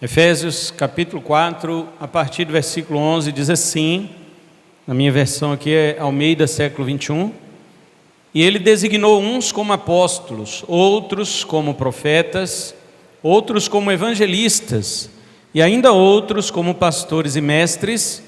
Efésios capítulo 4, a partir do versículo 11, diz assim, na minha versão aqui é Almeida, século 21, e ele designou uns como apóstolos, outros como profetas, outros como evangelistas, e ainda outros como pastores e mestres,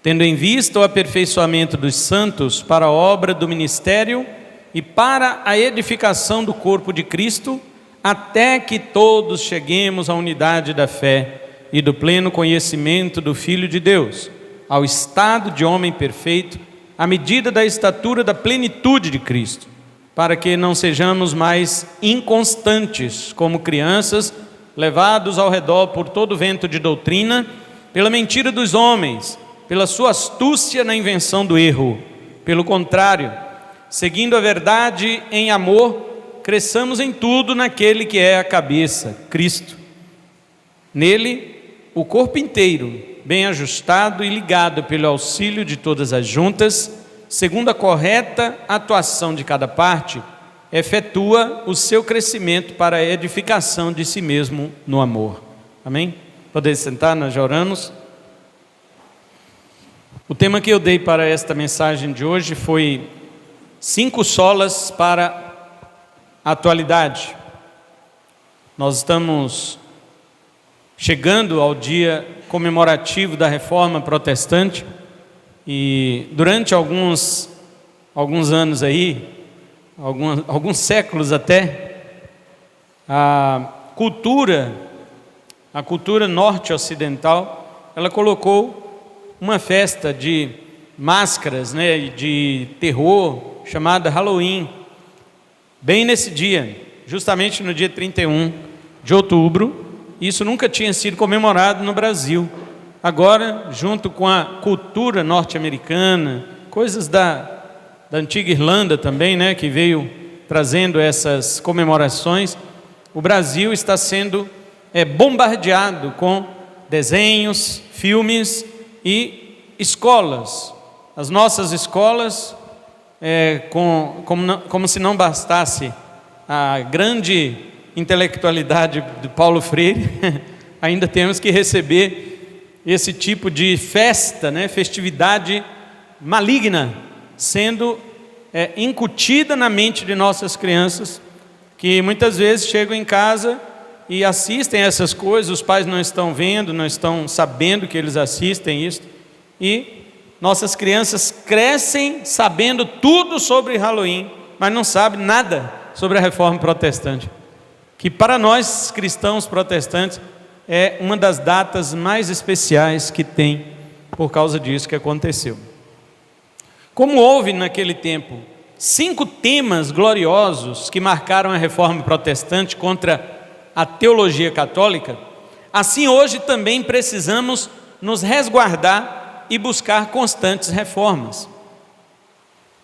tendo em vista o aperfeiçoamento dos santos para a obra do ministério e para a edificação do corpo de Cristo, até que todos cheguemos à unidade da fé e do pleno conhecimento do Filho de Deus, ao estado de homem perfeito, à medida da estatura da plenitude de Cristo, para que não sejamos mais inconstantes como crianças, levados ao redor por todo vento de doutrina, pela mentira dos homens, pela sua astúcia na invenção do erro. Pelo contrário, seguindo a verdade em amor, cresçamos em tudo naquele que é a cabeça, Cristo. Nele, o corpo inteiro, bem ajustado e ligado pelo auxílio de todas as juntas, segundo a correta atuação de cada parte, efetua o seu crescimento para a edificação de si mesmo no amor. Amém? Poder sentar, nós já oramos. O tema que eu dei para esta mensagem de hoje foi 5 solas para a atualidade. Nós estamos chegando ao dia comemorativo da Reforma Protestante e durante alguns anos aí, alguns séculos até, a cultura norte-ocidental, ela colocou uma festa de máscaras, de terror, chamada Halloween, bem nesse dia, justamente no dia 31 de outubro. Isso nunca tinha sido comemorado no Brasil. Agora, junto com a cultura norte-americana, coisas da antiga Irlanda também, que veio trazendo essas comemorações, o Brasil está sendo bombardeado com desenhos, filmes e escolas. As nossas escolas, como se não bastasse a grande intelectualidade de Paulo Freire, ainda temos que receber esse tipo de festa, festividade maligna, sendo incutida na mente de nossas crianças, que muitas vezes chegam em casa e assistem essas coisas, os pais não estão vendo, não estão sabendo que eles assistem isso, e nossas crianças crescem sabendo tudo sobre Halloween, mas não sabem nada sobre a Reforma Protestante, que para nós cristãos protestantes é uma das datas mais especiais que tem, por causa disso que aconteceu. Como houve naquele tempo 5 temas gloriosos que marcaram a Reforma Protestante contra a teologia católica, assim hoje também precisamos nos resguardar e buscar constantes reformas.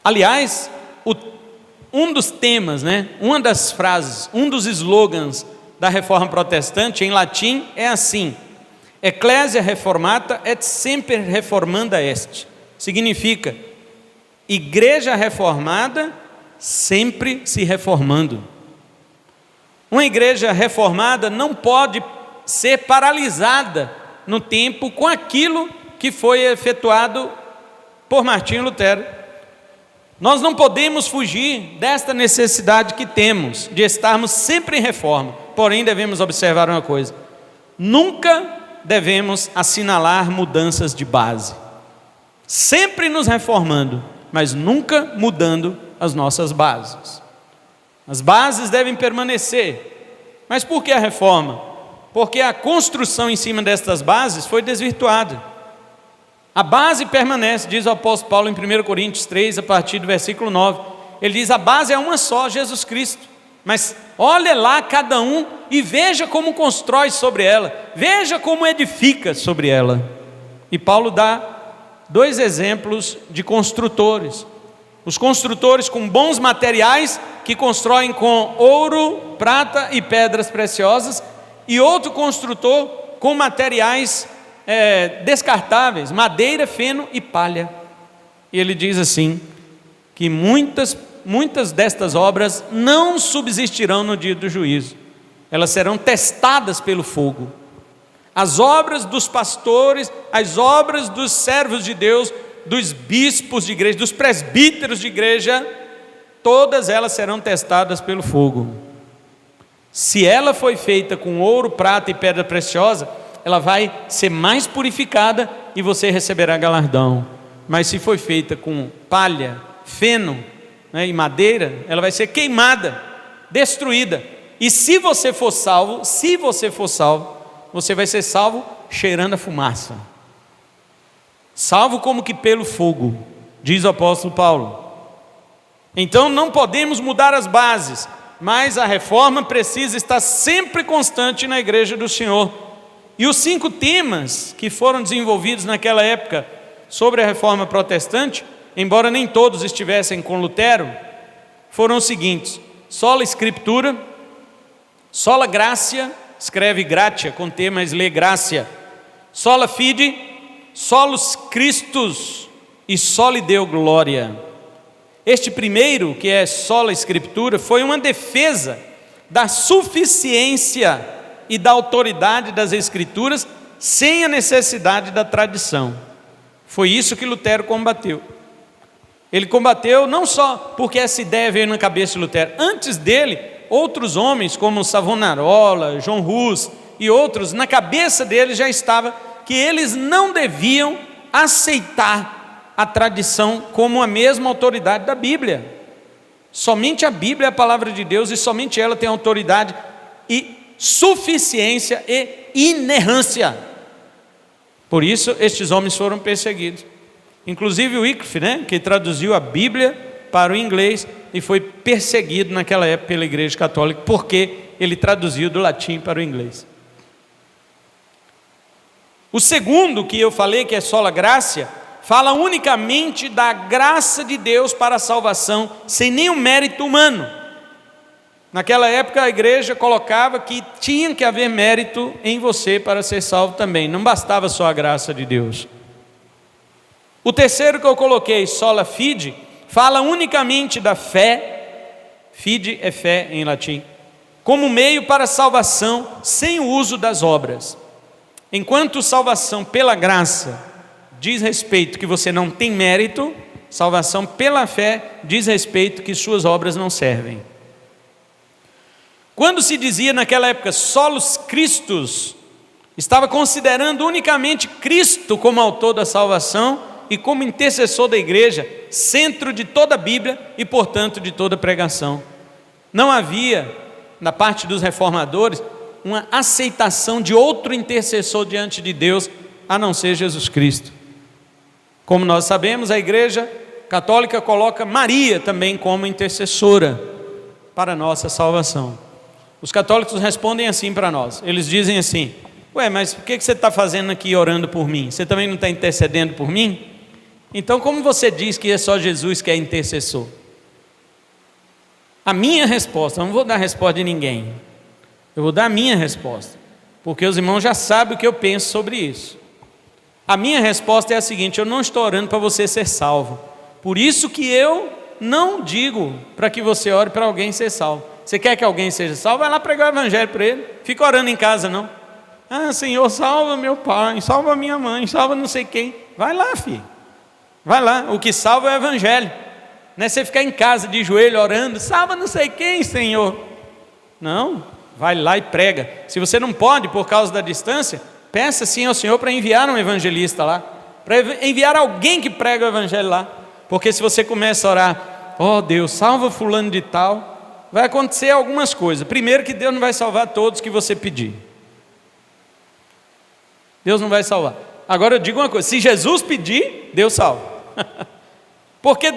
Aliás, um dos temas, uma das frases, um dos slogans da Reforma Protestante em latim é assim: Ecclesia reformata et semper reformanda est. Significa, igreja reformada sempre se reformando. Uma igreja reformada não pode ser paralisada no tempo com aquilo que foi efetuado por Martinho Lutero. Nós não podemos fugir desta necessidade que temos de estarmos sempre em reforma. Porém, devemos observar uma coisa: nunca devemos assinalar mudanças de base, sempre nos reformando, mas nunca mudando as nossas bases. As bases devem permanecer. Mas por que a reforma? Porque a construção em cima destas bases foi desvirtuada. A base permanece, diz o apóstolo Paulo em 1 Coríntios 3, a partir do versículo 9. Ele diz: a base é uma só, Jesus Cristo. Mas olhe lá cada um e veja como constrói sobre ela, veja como edifica sobre ela. E Paulo dá 2 exemplos de construtores. Os construtores com bons materiais, que constroem com ouro, prata e pedras preciosas, e outro construtor com materiais descartáveis, madeira, feno e palha. E ele diz assim, que muitas destas obras não subsistirão no dia do juízo, elas serão testadas pelo fogo. As obras dos pastores, as obras dos servos de Deus, dos bispos de igreja, dos presbíteros de igreja, todas elas serão testadas pelo fogo. Se ela foi feita com ouro, prata e pedra preciosa, ela vai ser mais purificada e você receberá galardão. Mas se foi feita com palha, feno, né, e madeira, ela vai ser queimada, destruída. E se você for salvo, você vai ser salvo cheirando a fumaça. Salvo como que pelo fogo, diz o apóstolo Paulo. Então não podemos mudar as bases, mas a reforma precisa estar sempre constante na igreja do Senhor. E os 5 temas que foram desenvolvidos naquela época sobre a reforma protestante, embora nem todos estivessem com Lutero, foram os seguintes: sola Escritura, sola Gratia, escreve gratia com T, mas lê gracia, sola Fide, solus Christus e soli Deo Gloria. Este primeiro, que é sola Escritura, foi uma defesa da suficiência e da autoridade das Escrituras, sem a necessidade da tradição. Foi isso que Lutero combateu. Ele combateu não só porque essa ideia veio na cabeça de Lutero. Antes dele, outros homens como Savonarola, João Hus e outros, na cabeça deles já estava que eles não deviam aceitar a tradição como a mesma autoridade da Bíblia. Somente a Bíblia é a palavra de Deus e somente ela tem autoridade e suficiência e inerrância. Por isso estes homens foram perseguidos. Inclusive o Wycliffe, que traduziu a Bíblia para o inglês e foi perseguido naquela época pela Igreja Católica, porque ele traduziu do latim para o inglês. O segundo que eu falei, que é sola gratia, fala unicamente da graça de Deus para a salvação, sem nenhum mérito humano. Naquela época a igreja colocava que tinha que haver mérito em você para ser salvo também, não bastava só a graça de Deus. O terceiro que eu coloquei, sola fide, fala unicamente da fé, fide é fé em latim, como meio para a salvação sem o uso das obras. Enquanto salvação pela graça diz respeito que você não tem mérito, salvação pela fé diz respeito que suas obras não servem. Quando se dizia naquela época solus Christus, estava considerando unicamente Cristo como autor da salvação e como intercessor da igreja, centro de toda a Bíblia e portanto de toda a pregação. Não havia, na parte dos reformadores, uma aceitação de outro intercessor diante de Deus, a não ser Jesus Cristo. Como nós sabemos, a igreja católica coloca Maria também como intercessora para a nossa salvação. Os católicos respondem assim para nós, eles dizem assim: ué, mas por que você está fazendo aqui orando por mim? Você também não está intercedendo por mim? Então como você diz que é só Jesus que é intercessor? A minha resposta, eu não vou dar a resposta de ninguém, eu vou dar a minha resposta, porque os irmãos já sabem o que eu penso sobre isso. A minha resposta é a seguinte: eu não estou orando para você ser salvo, por isso que eu não digo para que você ore para alguém ser salvo. Você quer que alguém seja salvo? Vai lá pregar o evangelho para ele, fica orando em casa não. Ah, Senhor, salva meu pai, salva minha mãe, salva não sei quem. Vai lá, filho, vai lá, o que salva é o evangelho. Não é você ficar em casa de joelho orando, salva não sei quem, Senhor. Não, vai lá e prega. Se você não pode por causa da distância, peça sim ao Senhor para enviar um evangelista lá, para enviar alguém que prega o evangelho lá. Porque se você começa a orar, ó Deus, salva fulano de tal, vai acontecer algumas coisas. Primeiro, que Deus não vai salvar todos que você pedir. Deus não vai salvar. Agora eu digo uma coisa: se Jesus pedir, Deus salva. Porque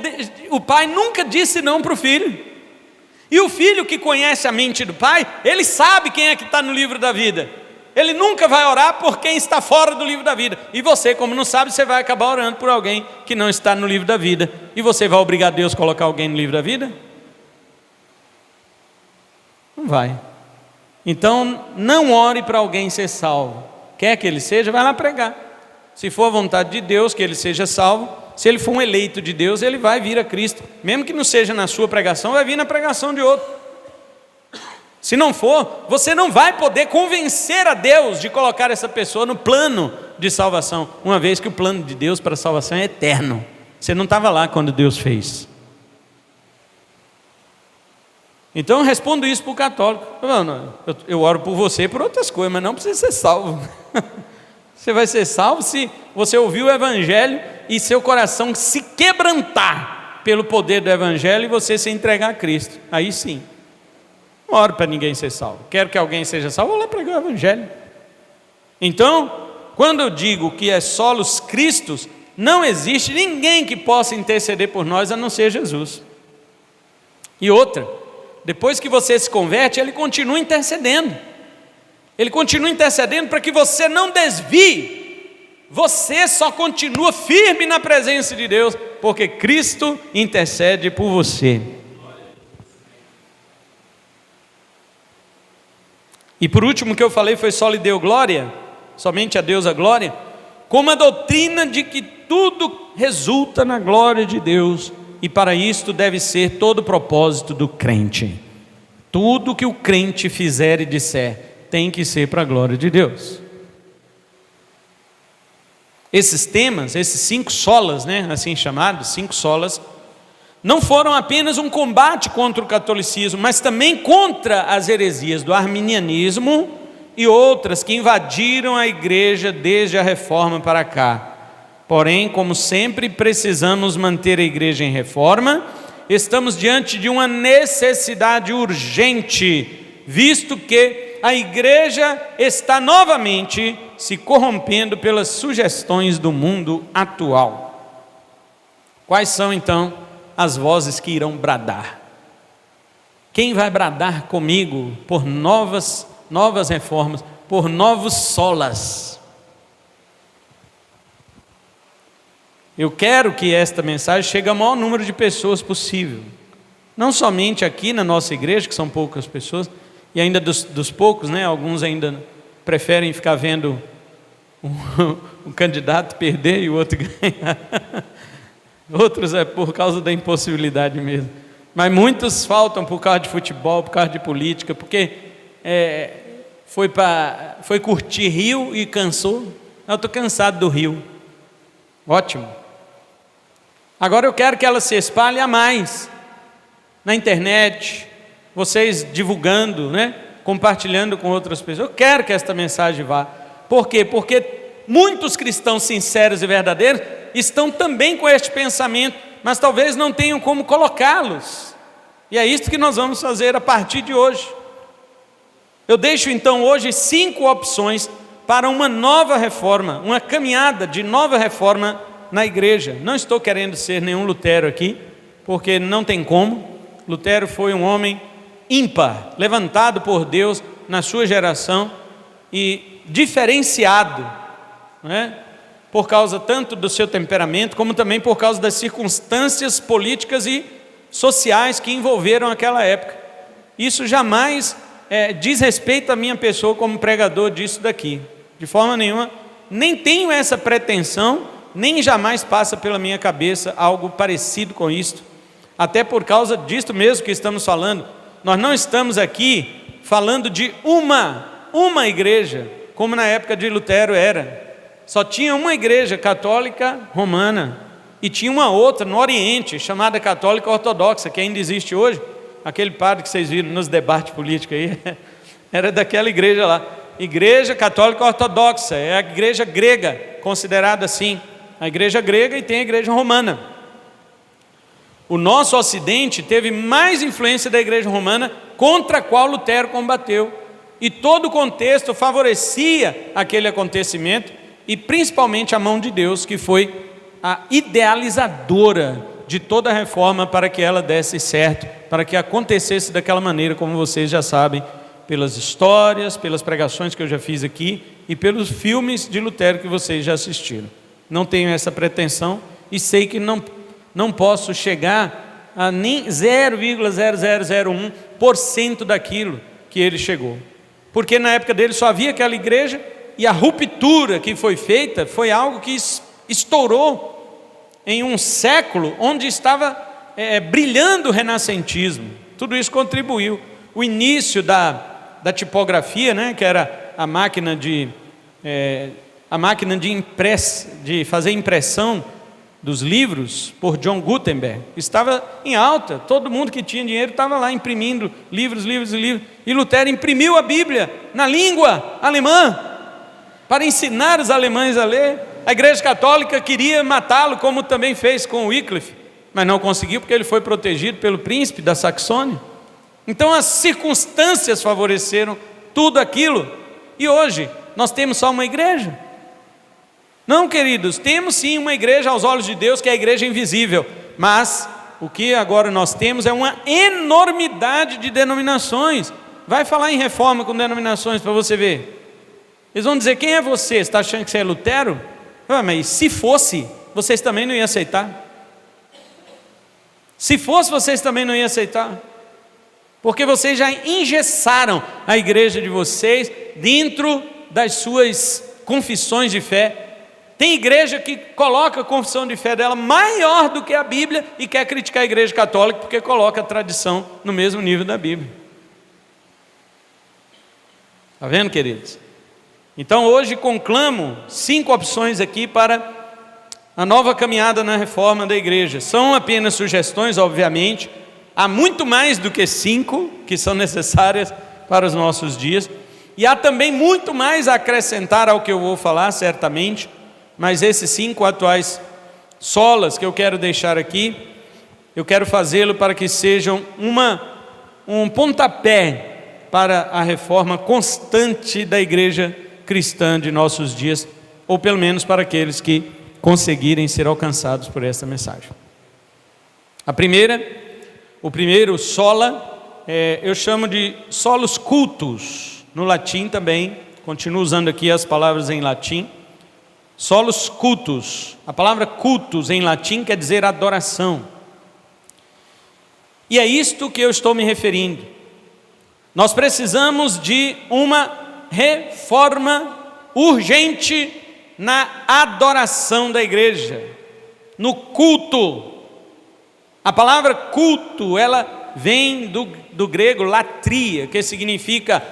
o pai nunca disse não para o filho. E o filho que conhece a mente do pai, ele sabe quem é que está no livro da vida. Ele nunca vai orar por quem está fora do livro da vida. E você, como não sabe, você vai acabar orando por alguém que não está no livro da vida. E você vai obrigar Deus a colocar alguém no livro da vida? Não vai. Então não ore para alguém ser salvo. Quer que ele seja, vai lá pregar. Se for a vontade de Deus que ele seja salvo, se ele for um eleito de Deus, ele vai vir a Cristo. Mesmo que não seja na sua pregação, vai vir na pregação de outro. Se não for, você não vai poder convencer a Deus de colocar essa pessoa no plano de salvação, uma vez que o plano de Deus para a salvação é eterno. Você não estava lá quando Deus fez. Então eu respondo isso para o católico: eu oro por você e por outras coisas, mas não precisa ser salvo. Você vai ser salvo se você ouvir o Evangelho e seu coração se quebrantar pelo poder do Evangelho e você se entregar a Cristo. Aí sim. Não oro para ninguém ser salvo. Quero que alguém seja salvo, vou lá pregar o Evangelho. Então, quando eu digo que é solos Cristos, não existe ninguém que possa interceder por nós a não ser Jesus. E outra, depois que você se converte, Ele continua intercedendo. Ele continua intercedendo para que você não desvie. Você só continua firme na presença de Deus, porque Cristo intercede por você. E por último, o que eu falei foi: só lhe deu glória, somente a Deus a glória, como a doutrina de que tudo resulta na glória de Deus, e para isto deve ser todo o propósito do crente. Tudo que o crente fizer e disser tem que ser para a glória de Deus. Esses temas, esses 5 solas, assim chamados, 5 solas, não foram apenas um combate contra o catolicismo, mas também contra as heresias do arminianismo e outras que invadiram a igreja desde a reforma para cá. Porém, como sempre precisamos manter a igreja em reforma, estamos diante de uma necessidade urgente, visto que a igreja está novamente se corrompendo pelas sugestões do mundo atual. Quais são então as vozes que irão bradar? Quem vai bradar comigo por novas reformas, por novos solas? Eu quero que esta mensagem chegue ao maior número de pessoas possível, não somente aqui na nossa igreja, que são poucas pessoas, e ainda dos poucos, alguns ainda preferem ficar vendo um candidato perder e o outro ganhar. Outros é por causa da impossibilidade mesmo. Mas muitos faltam por causa de futebol, por causa de política, porque foi curtir Rio e cansou. Eu estou cansado do Rio. Ótimo. Agora eu quero que ela se espalhe a mais. Na internet, vocês divulgando, compartilhando com outras pessoas. Eu quero que esta mensagem vá. Por quê? Porque muitos cristãos sinceros e verdadeiros estão também com este pensamento, mas talvez não tenham como colocá-los. E é isso que nós vamos fazer a partir de hoje. Eu deixo então hoje 5 opções para uma nova reforma, uma caminhada de nova reforma na igreja. Não estou querendo ser nenhum Lutero aqui, porque não tem como. Lutero foi um homem ímpar, levantado por Deus na sua geração e diferenciado, por causa tanto do seu temperamento, como também por causa das circunstâncias políticas e sociais que envolveram aquela época. Isso jamais diz respeito à minha pessoa como pregador disso daqui, de forma nenhuma. Nem tenho essa pretensão, nem jamais passa pela minha cabeça algo parecido com isto, até por causa disto mesmo que estamos falando. Nós não estamos aqui falando de uma igreja, como na época de Lutero era. Só tinha uma igreja católica romana, e tinha uma outra no Oriente, chamada católica ortodoxa, que ainda existe hoje. Aquele padre que vocês viram nos debates políticos aí, era daquela igreja lá. Igreja católica ortodoxa, é a igreja grega, considerada assim. A igreja grega, e tem a igreja romana. O nosso ocidente teve mais influência da igreja romana, contra a qual Lutero combateu. E todo o contexto favorecia aquele acontecimento, e principalmente a mão de Deus, que foi a idealizadora de toda a reforma para que ela desse certo, para que acontecesse daquela maneira, como vocês já sabem, pelas histórias, pelas pregações que eu já fiz aqui, e pelos filmes de Lutero que vocês já assistiram. Não tenho essa pretensão, e sei que não posso chegar a nem 0,0001% daquilo que ele chegou, porque na época dele só havia aquela igreja, e a ruptura que foi feita foi algo que estourou em um século onde estava brilhando o renascentismo. Tudo isso contribuiu. o início da tipografia, né, que era a máquina de fazer impressão dos livros por John Gutenberg, estava em alta. Todo mundo que tinha dinheiro estava lá imprimindo livros. E Lutero imprimiu a Bíblia na língua alemã para ensinar os alemães a ler. A Igreja Católica queria matá-lo, como também fez com Wycliffe, mas não conseguiu, porque ele foi protegido pelo príncipe da Saxônia. Então as circunstâncias favoreceram tudo aquilo. E hoje nós temos só uma igreja? Não, queridos, temos sim uma igreja aos olhos de Deus, que é a igreja invisível, mas o que agora nós temos é uma enormidade de denominações. Vai falar em reforma com denominações para você ver. Eles vão dizer: quem é você? Você está achando que você é Lutero? Mas se fosse, vocês também não iam aceitar. Se fosse, vocês também não iam aceitar, porque vocês já engessaram a igreja de vocês dentro das suas confissões de fé. Tem igreja que coloca a confissão de fé dela maior do que a Bíblia e quer criticar a igreja católica porque coloca a tradição no mesmo nível da Bíblia. Está vendo, queridos? Então hoje conclamo 5 opções aqui para a nova caminhada na reforma da igreja. São apenas sugestões, obviamente. Há muito mais do que 5 que são necessárias para os nossos dias. E há também muito mais a acrescentar ao que eu vou falar, certamente. Mas esses 5 atuais solas que eu quero deixar aqui, eu quero fazê-lo para que sejam um pontapé para a reforma constante da igreja cristã de nossos dias, ou pelo menos para aqueles que conseguirem ser alcançados por esta mensagem. O primeiro sola, eu chamo de solos cultus, no latim também, continuo usando aqui as palavras em latim. Solos cultus, a palavra cultus em latim quer dizer adoração. E é isto que eu estou me referindo. Nós precisamos de uma reforma urgente na adoração da igreja, no culto. A palavra culto, ela vem do grego latria, que significa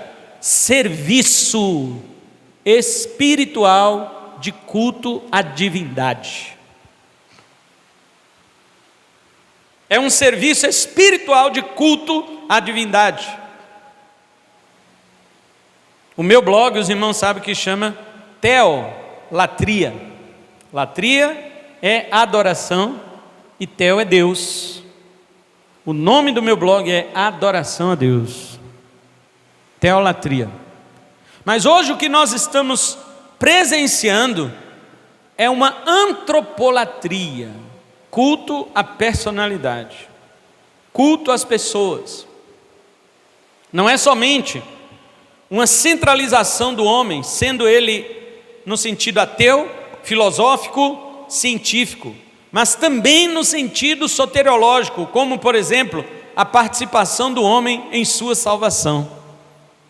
serviço espiritual de culto à divindade. É um serviço espiritual de culto à divindade. O meu blog, os irmãos sabem que chama teolatria. Latria é adoração e teo é Deus. O nome do meu blog é Adoração a Deus. Teolatria. Mas hoje o que nós estamos presenciando é uma antropolatria, culto à personalidade, culto às pessoas. Não é somente uma centralização do homem, sendo ele no sentido ateu, filosófico, científico, mas também no sentido soteriológico, como por exemplo, a participação do homem em sua salvação.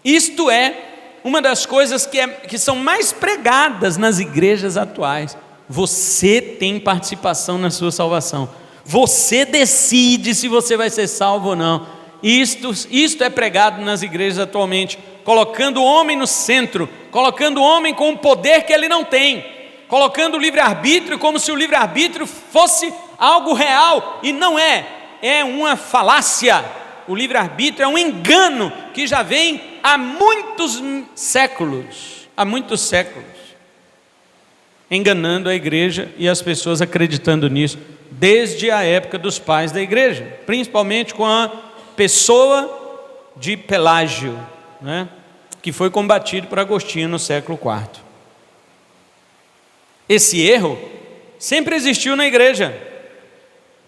Isto é uma das coisas que são mais pregadas nas igrejas atuais. Você tem participação na sua salvação. Você decide se você vai ser salvo ou não. Isto é pregado nas igrejas atualmente, colocando o homem no centro, colocando o homem com um poder que ele não tem, colocando o livre-arbítrio como se o livre-arbítrio fosse algo real, e não é. É uma falácia. O livre-arbítrio é um engano que já vem há muitos séculos, enganando a igreja e as pessoas acreditando nisso, desde a época dos pais da igreja, principalmente com a pessoa de Pelágio, né, que foi combatido por Agostinho no século IV. Esse erro sempre existiu na igreja,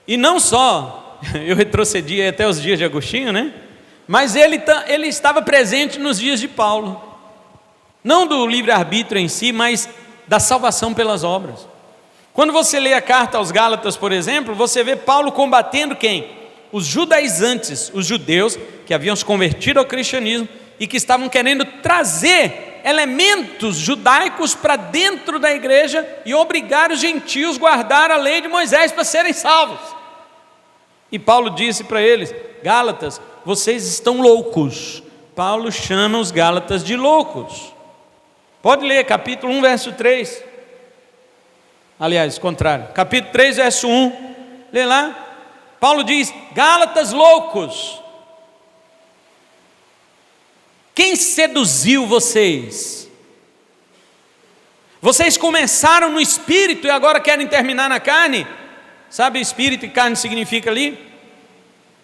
e não só, eu retrocedi até os dias de Agostinho, né? Mas ele estava presente nos dias de Paulo, não do livre-arbítrio em si, mas da salvação pelas obras. Quando você lê a carta aos Gálatas, por exemplo, você vê Paulo combatendo quem? Os judaizantes, os judeus que haviam se convertido ao cristianismo e que estavam querendo trazer elementos judaicos para dentro da igreja e obrigar os gentios a guardar a lei de Moisés para serem salvos. E Paulo disse para eles: Gálatas, vocês estão loucos. Paulo chama os Gálatas de loucos. Pode ler capítulo 1, verso 3. Aliás, contrário, capítulo 3, verso 1. Lê lá. Paulo diz: Gálatas loucos, quem seduziu vocês? Vocês começaram no espírito e agora querem terminar na carne? Sabe, espírito e carne significa ali?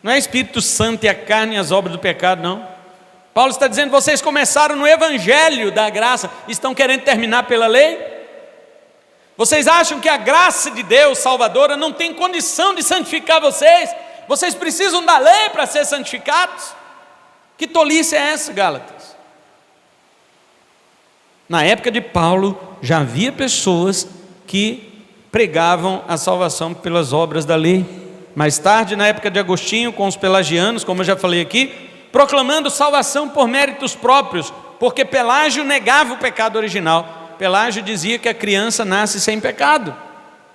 Não é Espírito Santo e a carne e as obras do pecado, não. Paulo está dizendo: vocês começaram no evangelho da graça, estão querendo terminar pela lei? Vocês acham que a graça de Deus salvadora não tem condição de santificar vocês? Vocês precisam da lei para ser santificados? Que tolice é essa, Gálatas? Na época de Paulo já havia pessoas que pregavam a salvação pelas obras da lei. Mais tarde, na época de Agostinho, com os pelagianos, como eu já falei aqui, proclamando salvação por méritos próprios, porque Pelágio negava o pecado original. Pelágio dizia que a criança nasce sem pecado.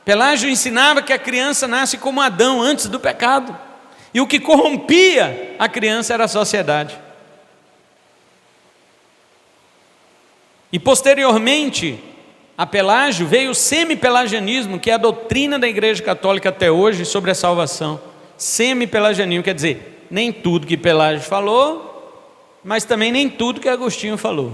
Pelágio ensinava que a criança nasce como Adão antes do pecado, e o que corrompia a criança era a sociedade. E posteriormente a Pelágio veio o semi-pelagianismo, que é a doutrina da Igreja Católica até hoje sobre a salvação. Semi-pelagianismo quer dizer, nem tudo que Pelágio falou, mas também nem tudo que Agostinho falou.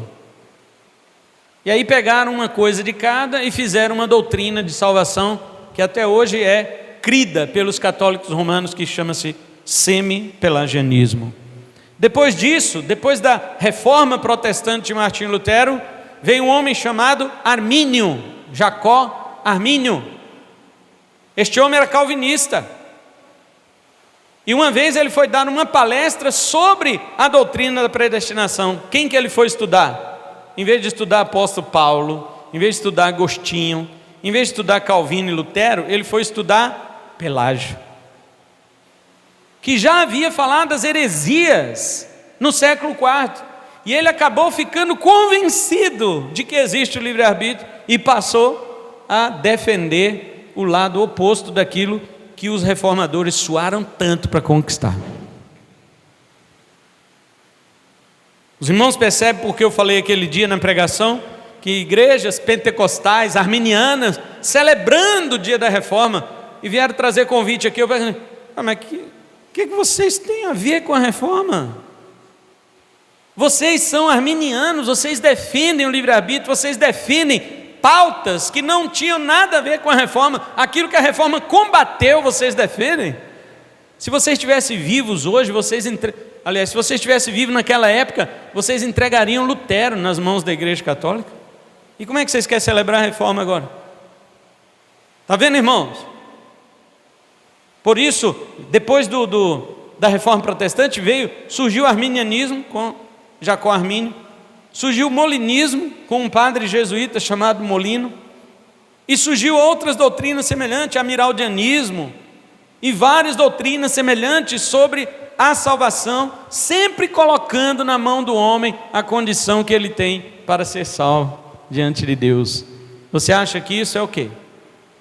E aí pegaram uma coisa de cada e fizeram uma doutrina de salvação que até hoje é crida pelos católicos romanos, que chama-se semi-pelagianismo. Depois disso, depois da reforma protestante de Martinho Lutero, veio um homem chamado Armínio, Jacó Armínio. Este homem era calvinista. E uma vez ele foi dar uma palestra sobre a doutrina da predestinação. Quem que ele foi estudar? Em vez de estudar apóstolo Paulo, em vez de estudar Agostinho, em vez de estudar Calvino e Lutero, ele foi estudar Pelágio, que já havia falado das heresias no século IV. E ele acabou ficando convencido de que existe o livre-arbítrio e passou a defender o lado oposto daquilo que os reformadores suaram tanto para conquistar. Os irmãos percebem porque eu falei aquele dia na pregação que igrejas pentecostais, arminianas, celebrando o dia da reforma, e vieram trazer convite aqui. Eu perguntei: mas o que vocês têm a ver com a reforma? Vocês são arminianos, vocês defendem o livre-arbítrio, vocês defendem pautas que não tinham nada a ver com a reforma. Aquilo que a reforma combateu, vocês defendem. Se vocês estivessem vivos hoje, aliás, se vocês estivessem vivos naquela época, vocês entregariam Lutero nas mãos da Igreja Católica. E como é que vocês querem celebrar a reforma agora? Está vendo, irmãos? Por isso, depois da reforma protestante, surgiu o arminianismo com Jacó Armínio, surgiu o molinismo com um padre jesuíta chamado Molino, e surgiu outras doutrinas semelhantes, amiraldianismo, e várias doutrinas semelhantes sobre a salvação, sempre colocando na mão do homem a condição que ele tem para ser salvo diante de Deus. Você acha que isso é o quê?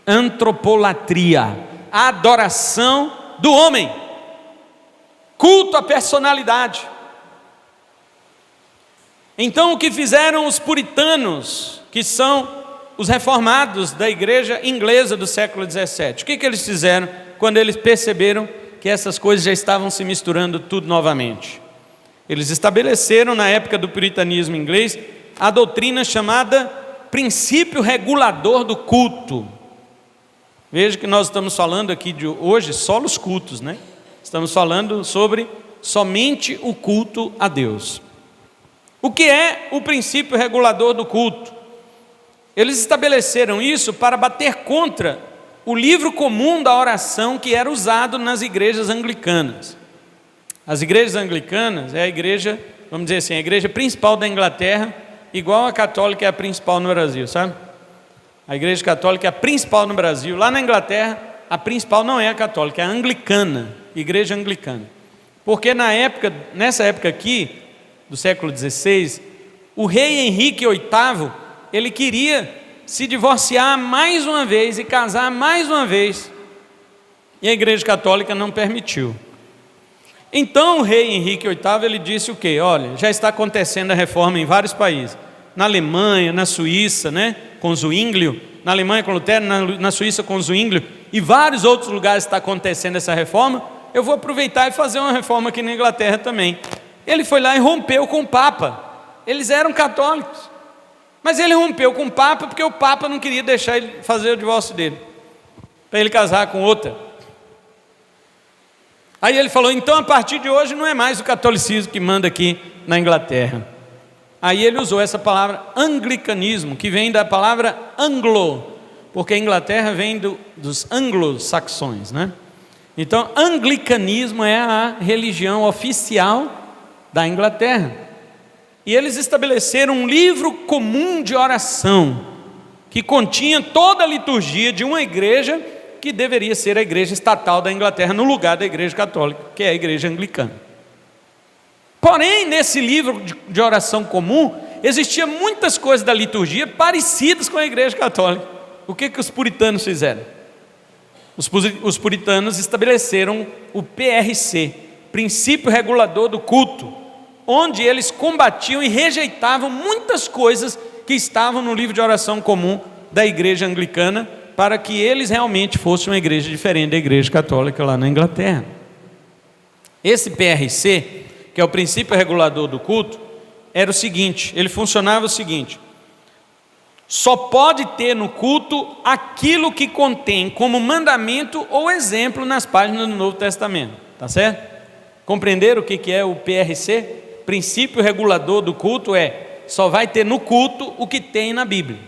Antropolatria, adoração do homem, culto à personalidade. Então o que fizeram os puritanos, que são os reformados da igreja inglesa do século XVII, o que eles fizeram quando eles perceberam que essas coisas já estavam se misturando tudo novamente? Eles estabeleceram na época do puritanismo inglês a doutrina chamada princípio regulador do culto. Veja que nós estamos falando aqui de hoje só os cultos, né? Estamos falando sobre somente o culto a Deus. O que é o princípio regulador do culto? Eles estabeleceram isso para bater contra o livro comum da oração que era usado nas igrejas anglicanas. As igrejas anglicanas é a igreja, vamos dizer assim, a igreja principal da Inglaterra, igual a católica é a principal no Brasil, sabe? A igreja católica é a principal no Brasil. Lá na Inglaterra, a principal não é a católica, é a anglicana, igreja anglicana. Porque nessa época aqui, do século XVI, o rei Henrique VIII, ele queria se divorciar mais uma vez e casar mais uma vez, e a igreja católica não permitiu. Então o rei Henrique VIII, ele disse o quê? Olha, já está acontecendo a reforma em vários países. Na Alemanha, na Suíça, né, com Zwinglio, na Alemanha com Lutero, na Suíça com Zwinglio, e vários outros lugares está acontecendo essa reforma. Eu vou aproveitar e fazer uma reforma aqui na Inglaterra também. Ele foi lá e rompeu com o Papa. Eles eram católicos, mas ele rompeu com o Papa porque o Papa não queria deixar ele fazer o divórcio dele, para ele casar com outra. Aí ele falou, então a partir de hoje não é mais o catolicismo que manda aqui na Inglaterra. Aí ele usou essa palavra anglicanismo, que vem da palavra anglo, porque a Inglaterra vem dos anglo-saxões, né? Então anglicanismo é a religião oficial da Inglaterra. E eles estabeleceram um livro comum de oração, que continha toda a liturgia de uma igreja que deveria ser a igreja estatal da Inglaterra, no lugar da igreja católica, que é a igreja anglicana. Porém, nesse livro de oração comum, existia muitas coisas da liturgia parecidas com a igreja católica. O que os puritanos fizeram? Os puritanos estabeleceram o PRC, Princípio Regulador do Culto, onde eles combatiam e rejeitavam muitas coisas que estavam no livro de oração comum da igreja anglicana, para que eles realmente fossem uma igreja diferente da igreja católica lá na Inglaterra. Esse PRC, que é o Princípio Regulador do Culto, era o seguinte, ele funcionava o seguinte: só pode ter no culto aquilo que contém como mandamento ou exemplo nas páginas do Novo Testamento, tá certo? Compreenderam o que é o PRC? Princípio Regulador do Culto só vai ter no culto o que tem na Bíblia.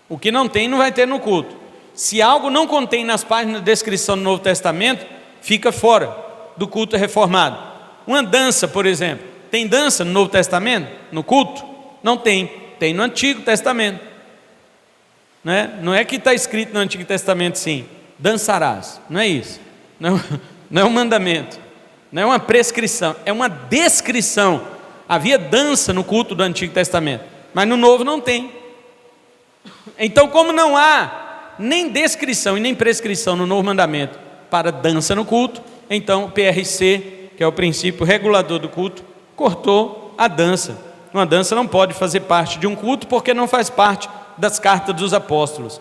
O que não tem, não vai ter no culto. Se algo não contém nas páginas de descrição do Novo Testamento, fica fora do culto reformado. Uma dança, por exemplo, tem dança no Novo Testamento? No culto? Não tem. Tem no Antigo Testamento, né? Não é que está escrito no Antigo Testamento sim, dançarás, não é isso, não é um mandamento, não é uma prescrição, é uma descrição. Havia dança no culto do Antigo Testamento, mas no Novo não tem. Então, como não há nem descrição e nem prescrição no Novo Mandamento para dança no culto, então o PRC, que é o Princípio Regulador do Culto, cortou a dança. Uma dança não pode fazer parte de um culto porque não faz parte das cartas dos apóstolos.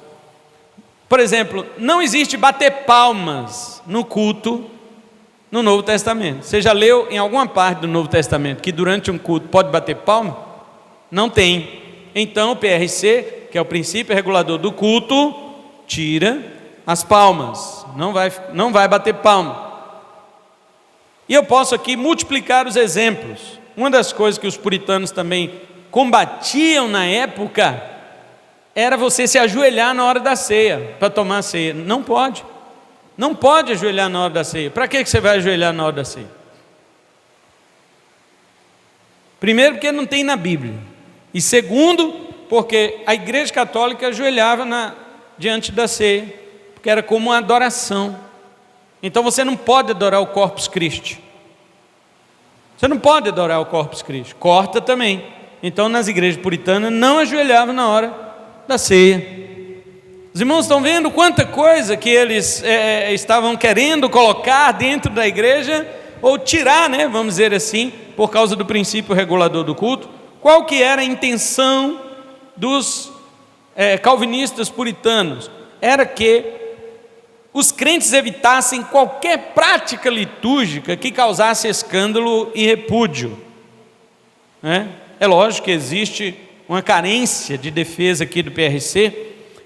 Por exemplo, não existe bater palmas no culto no Novo Testamento. Você já leu em alguma parte do Novo Testamento que durante um culto pode bater palma? Não tem. Então o PRC, que é o Princípio Regulador do Culto, tira as palmas, não vai bater palma. E eu posso aqui multiplicar os exemplos. Uma das coisas que os puritanos também combatiam na época era você se ajoelhar na hora da ceia, para tomar a ceia. Não pode ajoelhar na hora da ceia. Para que você vai ajoelhar na hora da ceia? Primeiro, porque não tem na Bíblia, e segundo, porque a igreja católica ajoelhava diante da ceia, porque era como uma adoração. Então você não pode adorar o Corpus Christi. Você não pode adorar o Corpus Christi. Corta também. Então nas igrejas puritanas não ajoelhavam na hora da ceia. Os irmãos estão vendo quanta coisa que eles estavam querendo colocar dentro da igreja, ou tirar, né, vamos dizer assim, por causa do princípio regulador do culto. Qual que era a intenção dos calvinistas puritanos? Era que os crentes evitassem qualquer prática litúrgica que causasse escândalo e repúdio, né? É lógico que existe uma carência de defesa aqui do PRC,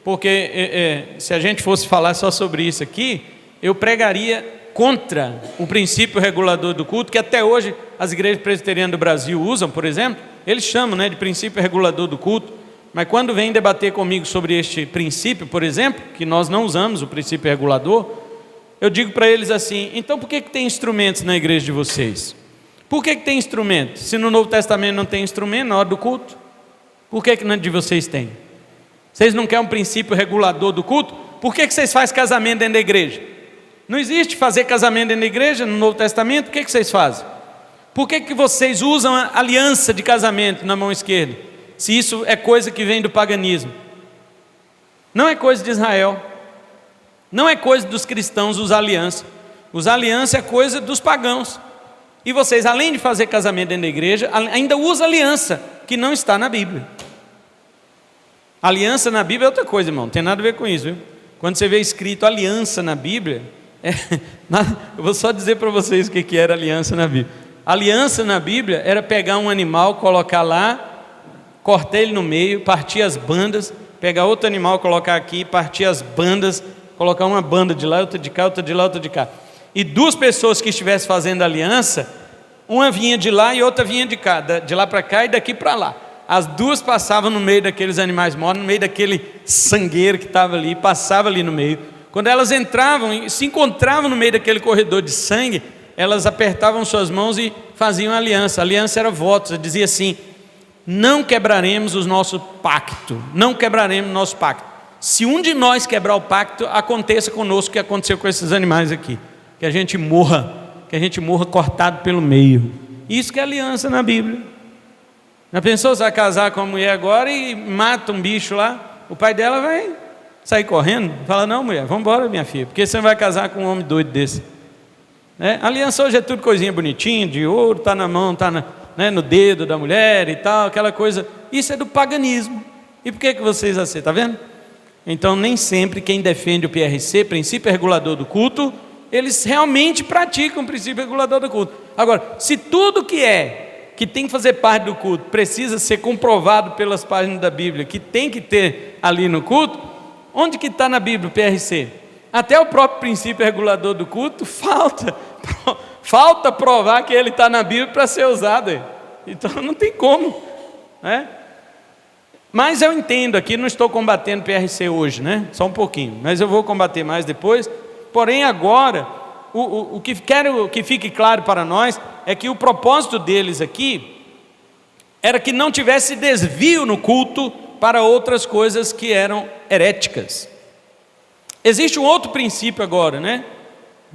porque se a gente fosse falar só sobre isso aqui, eu pregaria contra o princípio regulador do culto, que até hoje as igrejas presbiterianas do Brasil usam, por exemplo. Eles chamam, né, de princípio regulador do culto, mas quando vêm debater comigo sobre este princípio, por exemplo, que nós não usamos o princípio regulador, eu digo para eles assim: então por que tem instrumentos na igreja de vocês? Por que tem instrumento? Se no Novo Testamento não tem instrumento na hora do culto, por que na de vocês tem? Vocês não querem um princípio regulador do culto? Por que vocês fazem casamento dentro da igreja? Não existe fazer casamento dentro da igreja no Novo Testamento. Por que vocês fazem? Por que vocês usam a aliança de casamento na mão esquerda, se isso é coisa que vem do paganismo? Não é coisa de Israel, não é coisa dos cristãos usar aliança. Usar aliança é coisa dos pagãos. E vocês, além de fazer casamento dentro da igreja, ainda usam aliança, que não está na Bíblia. Aliança na Bíblia é outra coisa, irmão, não tem nada a ver com isso, viu? Quando você vê escrito aliança na Bíblia, eu vou só dizer para vocês o que era aliança na Bíblia. Aliança na Bíblia era pegar um animal, colocar lá, cortar ele no meio, partir as bandas, pegar outro animal, colocar aqui, partir as bandas, colocar uma banda de lá, outra de cá, outra de lá, outra de cá. E duas pessoas que estivessem fazendo aliança, uma vinha de lá e outra vinha de cá, de lá para cá e daqui para lá. As duas passavam no meio daqueles animais mortos, no meio daquele sangueiro que estava ali, passava ali no meio. Quando elas entravam, se encontravam no meio daquele corredor de sangue, elas apertavam suas mãos e faziam aliança. A aliança era votos, dizia assim: não quebraremos o nosso pacto, não quebraremos o nosso pacto. Se um de nós quebrar o pacto, aconteça conosco o que aconteceu com esses animais aqui, que a gente morra cortado pelo meio. Isso que é aliança na Bíblia. Já pensou, você vai casar com uma mulher agora e mata um bicho lá, o pai dela vai sair correndo, fala: não, mulher, vamos embora, minha filha, porque você vai casar com um homem doido desse. Aliança hoje é tudo coisinha bonitinha, de ouro, está na mão, está no dedo da mulher e tal, aquela coisa. Isso é do paganismo. E por que vocês aceitam? Está vendo? Então nem sempre quem defende o PRC, princípio regulador do culto, eles realmente praticam o princípio regulador do culto. Agora, se tudo que tem que fazer parte do culto precisa ser comprovado pelas páginas da Bíblia, que tem que ter ali no culto, onde que está na Bíblia o PRC? Até o próprio princípio regulador do culto falta provar que ele está na Bíblia para ser usado. Então não tem como, né? Mas eu entendo aqui, não estou combatendo o PRC hoje, né? Só um pouquinho, mas eu vou combater mais depois. Porém agora, o que quero que fique claro para nós é que o propósito deles aqui era que não tivesse desvio no culto para outras coisas que eram heréticas. Existe um outro princípio agora, né?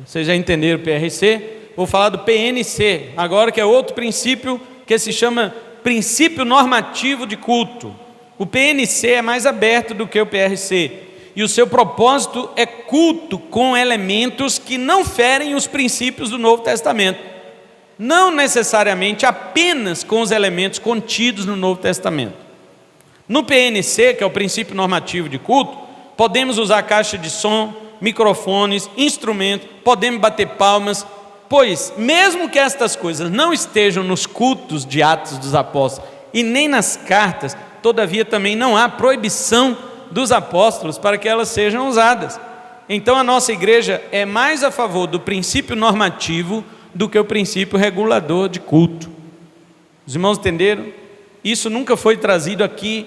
Vocês já entenderam o PRC, vou falar do PNC agora, que é outro princípio que se chama princípio normativo de culto. O PNC é mais aberto do que o PRC, e o seu propósito é culto com elementos que não ferem os princípios do Novo Testamento, não necessariamente apenas com os elementos contidos no Novo Testamento. No PNC, que é o princípio normativo de culto, podemos usar caixa de som, microfones, instrumentos, podemos bater palmas, pois mesmo que estas coisas não estejam nos cultos de Atos dos Apóstolos e nem nas cartas, todavia também não há proibição dos apóstolos para que elas sejam usadas. Então a nossa igreja é mais a favor do princípio normativo do que o princípio regulador de culto. Os irmãos entenderam? Isso nunca foi trazido aqui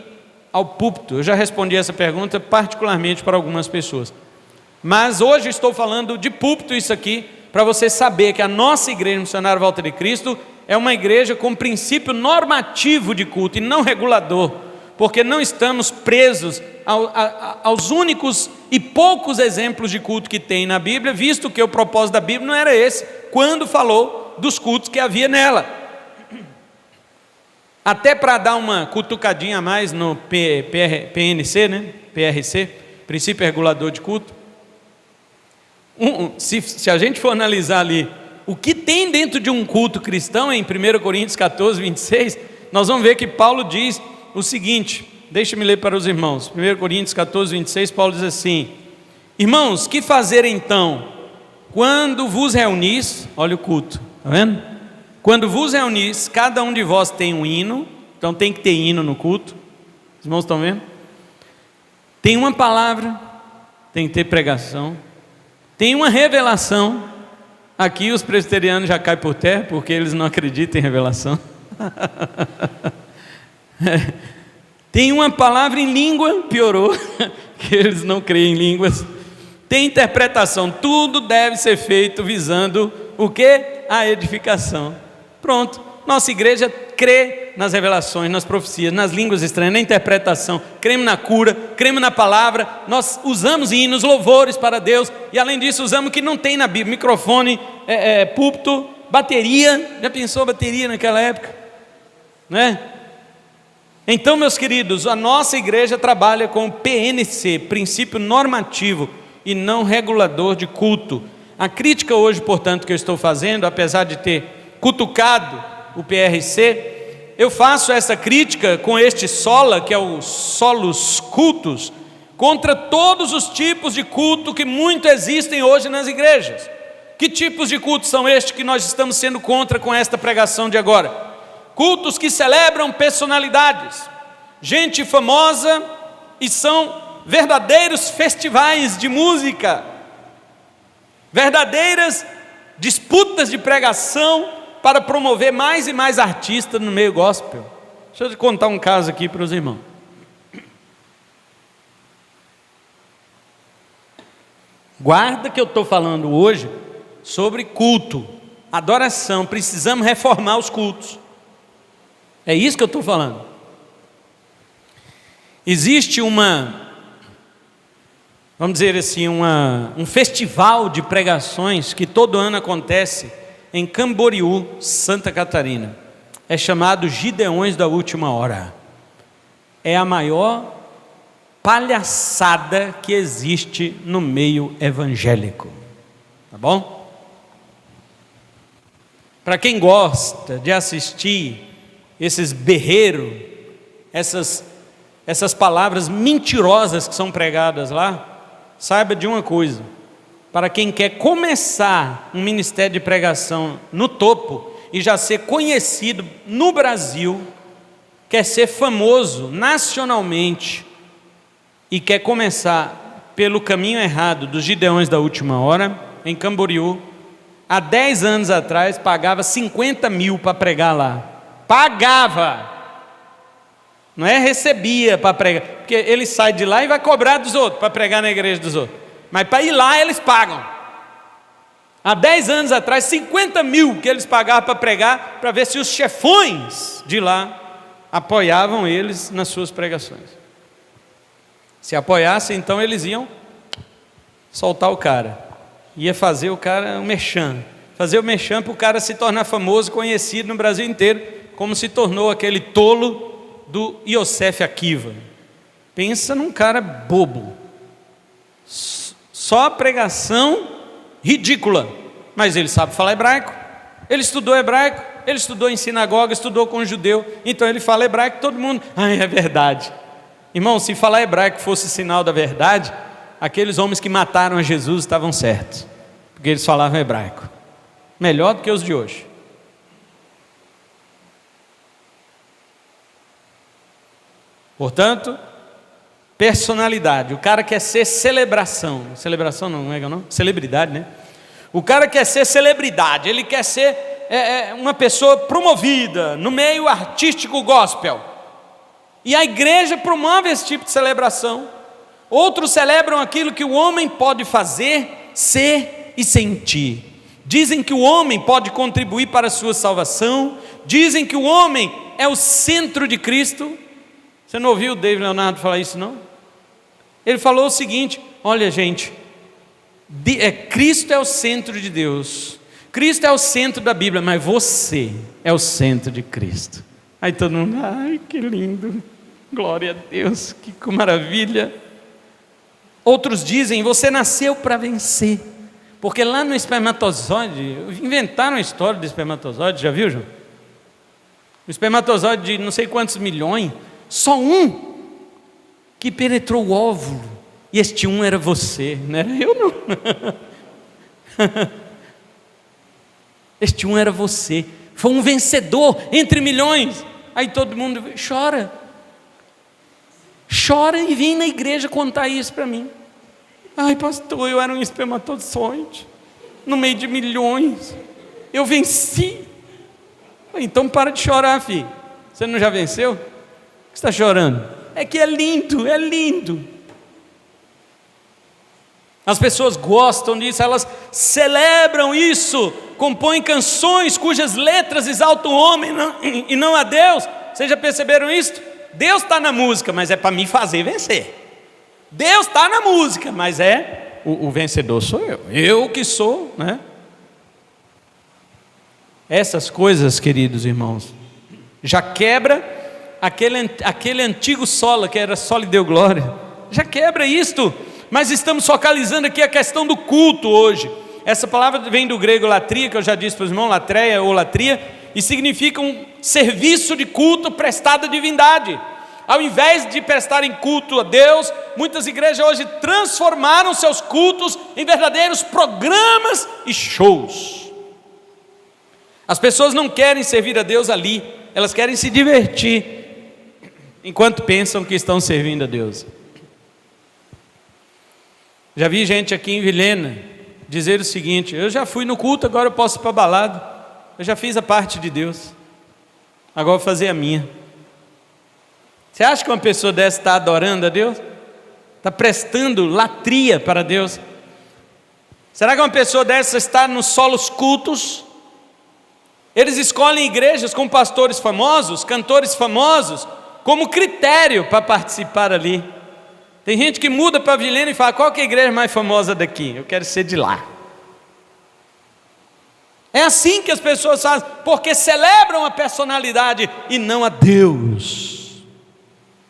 ao púlpito. Eu já respondi essa pergunta particularmente para algumas pessoas, mas hoje estou falando de púlpito isso aqui, para você saber que a nossa igreja missionária Volta de Cristo é uma igreja com princípio normativo de culto e não regulador, porque não estamos presos aos únicos e poucos exemplos de culto que tem na Bíblia, visto que o propósito da Bíblia não era esse, quando falou dos cultos que havia nela. Até para dar uma cutucadinha a mais no PNC, né? PRC, princípio regulador de culto, se a gente for analisar ali o que tem dentro de um culto cristão, em 1 Coríntios 14, 26, nós vamos ver que Paulo diz o seguinte, deixa-me ler para os irmãos, 1 Coríntios 14, 26, Paulo diz assim: irmãos, que fazer então, quando vos reunis, olha o culto, está vendo? Quando vos reunis, cada um de vós tem um hino, então tem que ter hino no culto, os irmãos estão vendo? Tem uma palavra, tem que ter pregação, tem uma revelação. Aqui os presbiterianos já caem por terra, porque eles não acreditam em revelação. Tem uma palavra em língua, piorou, que eles não creem em línguas. Tem interpretação, tudo deve ser feito visando o quê? A edificação. Pronto, nossa igreja crê nas revelações, nas profecias, nas línguas estranhas, na interpretação, cremos na cura, cremos na palavra, nós usamos hinos, louvores para Deus, e além disso usamos o que não tem na Bíblia, microfone, púlpito, bateria. Já pensou bateria naquela época? Né? Então, meus queridos, a nossa igreja trabalha com o PNC, princípio normativo e não regulador de culto. A crítica hoje, portanto, que eu estou fazendo, apesar de ter cutucado o PRC, eu faço essa crítica com este sola, que é o solus cultus, contra todos os tipos de culto que muito existem hoje nas igrejas. Que tipos de cultos são estes que nós estamos sendo contra com esta pregação de agora? Cultos que celebram personalidades, gente famosa, e são verdadeiros festivais de música, verdadeiras disputas de pregação para promover mais e mais artistas no meio gospel. Deixa eu te contar um caso aqui para os irmãos. Guarda que eu estou falando hoje sobre culto, adoração. Precisamos reformar os cultos. É isso que eu estou falando. Existe vamos dizer assim, um festival de pregações que todo ano acontece em Camboriú, Santa Catarina. É chamado Gideões da Última Hora. É a maior palhaçada que existe no meio evangélico. Tá bom? Para quem gosta de assistir esses berreiros, essas palavras mentirosas que são pregadas lá, saiba de uma coisa: para quem quer começar um ministério de pregação no topo e já ser conhecido no Brasil, quer ser famoso nacionalmente e quer começar pelo caminho errado dos Gideões da Última Hora, em Camboriú, há 10 anos atrás pagava 50 mil para pregar lá. Pagava! Não é recebia para pregar, porque ele sai de lá e vai cobrar dos outros, para pregar na igreja dos outros. Mas para ir lá eles pagam. Há 10 anos atrás, 50 mil que eles pagavam para pregar, para ver se os chefões de lá apoiavam eles nas suas pregações. Se apoiassem, então eles iam soltar o cara. Ia fazer o cara um merchan. Fazer o merchan para o cara se tornar famoso, conhecido no Brasil inteiro, como se tornou aquele tolo do Yosef Akiva. Pensa num cara bobo. Só pregação ridícula. Mas ele sabe falar hebraico. Ele estudou hebraico. Ele estudou em sinagoga, estudou com um judeu. Então ele fala hebraico, todo mundo... é verdade. Irmão, se falar hebraico fosse sinal da verdade, aqueles homens que mataram a Jesus estavam certos, porque eles falavam hebraico. Melhor do que os de hoje. Portanto, personalidade. O cara quer ser celebração. Celebração não é não? Celebridade, né? O cara quer ser celebridade. Ele quer ser uma pessoa promovida no meio artístico gospel. E a igreja promove esse tipo de celebração. Outros celebram aquilo que o homem pode fazer, ser e sentir. Dizem que o homem pode contribuir para a sua salvação. Dizem que o homem é o centro de Cristo. Você não ouviu o David Leonardo falar isso, não? Ele falou o seguinte: olha, gente, Cristo é o centro de Deus, Cristo é o centro da Bíblia, mas você é o centro de Cristo. Aí todo mundo, ai, que lindo, glória a Deus, que maravilha. Outros dizem, você nasceu para vencer, porque lá no espermatozoide, inventaram a história do espermatozoide, já viu, João? O espermatozoide de não sei quantos milhões, só um que penetrou o óvulo, e este um era você, não era eu não. Este um era você, foi um vencedor entre milhões. Aí todo mundo chora e vem na igreja contar isso para mim. Ai, pastor, eu era um espermatozoide no meio de milhões, eu venci. Então para de chorar, filho. Você não já venceu? Por que você está chorando? É que é lindo, é lindo. As pessoas gostam disso, elas celebram isso, compõem canções cujas letras exaltam o homem e não a Deus. Vocês já perceberam isso? Deus está na música, mas é para me fazer vencer. Deus está na música, mas o vencedor sou eu que sou, né? Essas coisas, queridos irmãos, já quebra aquele antigo sola, que era sola e deu glória, já quebra isto. Mas estamos focalizando aqui a questão do culto hoje. Essa palavra vem do grego latria, que eu já disse para os irmãos, latreia ou latria, e significa um serviço de culto prestado à divindade. Ao invés de prestarem culto a Deus, muitas igrejas hoje transformaram seus cultos em verdadeiros programas e shows. As pessoas não querem servir a Deus ali, elas querem se divertir, enquanto pensam que estão servindo a Deus. Já vi gente aqui em Vilhena dizer o seguinte: eu já fui no culto, agora eu posso ir para a balada, eu já fiz a parte de Deus, agora vou fazer a minha. Você acha que uma pessoa dessa está adorando a Deus? Está prestando latria para Deus? Será que uma pessoa dessa está nos solos cultos? Eles escolhem igrejas com pastores famosos, cantores famosos, como critério para participar ali. Tem gente que muda para Vilhena e fala: qual que é a igreja mais famosa daqui? Eu quero ser de lá. É assim que as pessoas fazem, porque celebram a personalidade e não a Deus.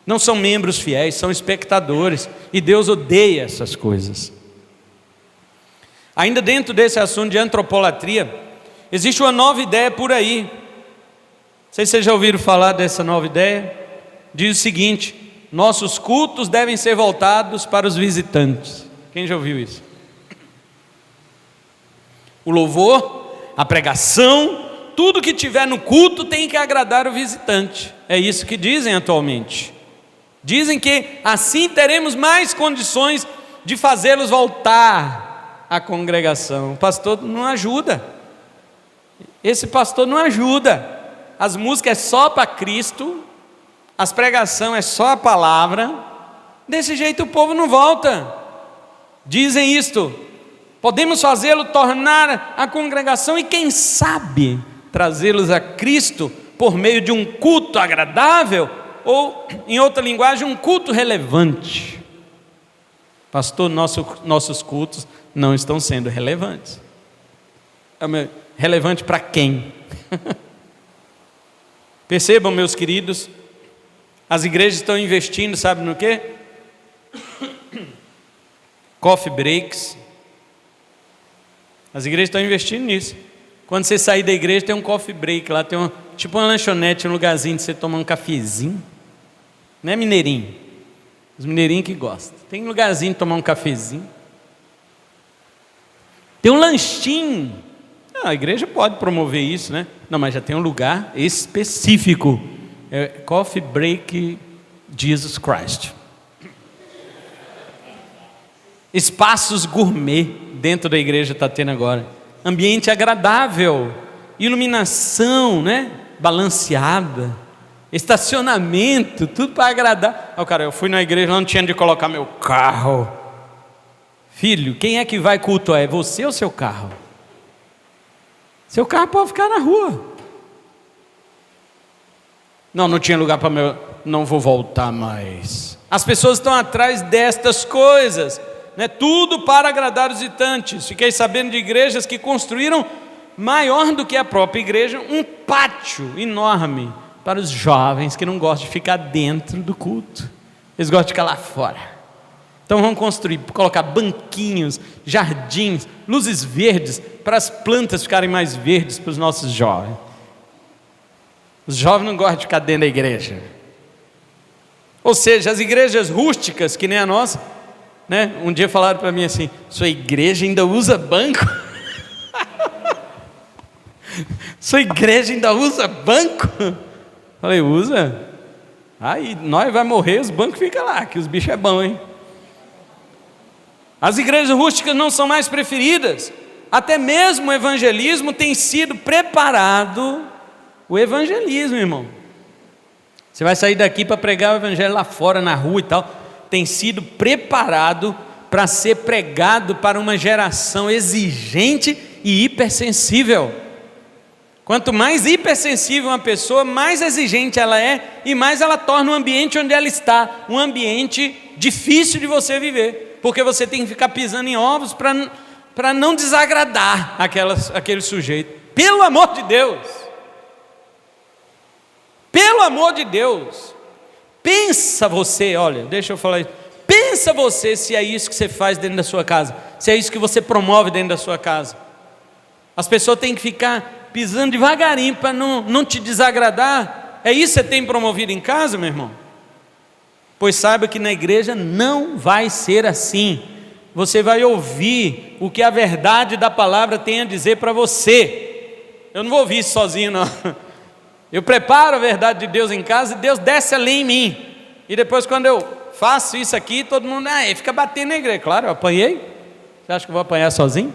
Não são membros fiéis, são espectadores, e Deus odeia essas coisas. Ainda dentro desse assunto de antropolatria, existe uma nova ideia por aí. Não sei se vocês já ouviram falar dessa nova ideia. Diz o seguinte: nossos cultos devem ser voltados para os visitantes. Quem já ouviu isso? O louvor, a pregação, tudo que tiver no culto tem que agradar o visitante. É isso que dizem atualmente. Dizem que assim teremos mais condições de fazê-los voltar à congregação. O pastor não ajuda. Esse pastor não ajuda. As músicas é só para Cristo, as pregações é só a palavra. Desse jeito o povo não volta. Dizem isto: podemos fazê-lo tornar a congregação e quem sabe trazê-los a Cristo por meio de um culto agradável, ou em outra linguagem, um culto relevante. Pastor, nossos cultos não estão sendo relevantes. Relevante para quem? Percebam, meus queridos, as igrejas estão investindo, sabe no quê? Coffee breaks. As igrejas estão investindo nisso. Quando você sair da igreja tem um coffee break lá, tem tipo uma lanchonete, um lugarzinho de você tomar um cafezinho. Não é mineirinho? Os mineirinhos que gostam. Tem um lugarzinho de tomar um cafezinho. Tem um lanchinho. Não, a igreja pode promover isso, né? Não, mas já tem um lugar específico. É Coffee Break Jesus Christ. Espaços gourmet dentro da igreja está tendo agora. Ambiente agradável, iluminação, né? Balanceada, estacionamento, tudo para agradar. Cara, eu fui na igreja, não tinha onde colocar meu carro. Filho, quem é que vai cultuar? É você ou seu carro? Seu carro pode ficar na rua. Não tinha lugar para meu, não vou voltar mais. As pessoas estão atrás destas coisas, né? Tudo para agradar os visitantes. Fiquei sabendo de igrejas que construíram, maior do que a própria igreja, um pátio enorme para os jovens que não gostam de ficar dentro do culto. Eles gostam de ficar lá fora. Então vão construir, colocar banquinhos, jardins, luzes verdes, para as plantas ficarem mais verdes para os nossos jovens. Os jovens não gostam de ficar dentro da igreja. Ou seja, as igrejas rústicas, que nem a nossa, né? Um dia falaram para mim assim: sua igreja ainda usa banco? Sua igreja ainda usa banco? Falei: usa. Aí nós vai morrer, os bancos ficam lá, que os bichos é bom, hein? As igrejas rústicas não são mais preferidas. Até mesmo o evangelismo tem sido preparado. O evangelismo, irmão, você vai sair daqui para pregar o evangelho lá fora, na rua e tal, tem sido preparado para ser pregado para uma geração exigente e hipersensível. Quanto mais hipersensível uma pessoa, mais exigente ela é, e mais ela torna o ambiente onde ela está um ambiente difícil de você viver, porque você tem que ficar pisando em ovos para não desagradar aquele sujeito. Pelo amor de Deus, pelo amor de Deus, pensa você, olha, deixa eu falar isso, Pensa você se é isso que você faz dentro da sua casa, se é isso que você promove dentro da sua casa. As pessoas têm que ficar pisando devagarinho para não te desagradar. É isso que você tem promovido em casa, meu irmão? Pois saiba que na igreja não vai ser assim. Você vai ouvir o que a verdade da palavra tem a dizer para você. Eu não vou ouvir isso sozinho, não. Eu preparo a verdade de Deus em casa e Deus desce ali em mim. E depois, quando eu faço isso aqui, todo mundo fica batendo na igreja. Claro, eu apanhei. Você acha que eu vou apanhar sozinho?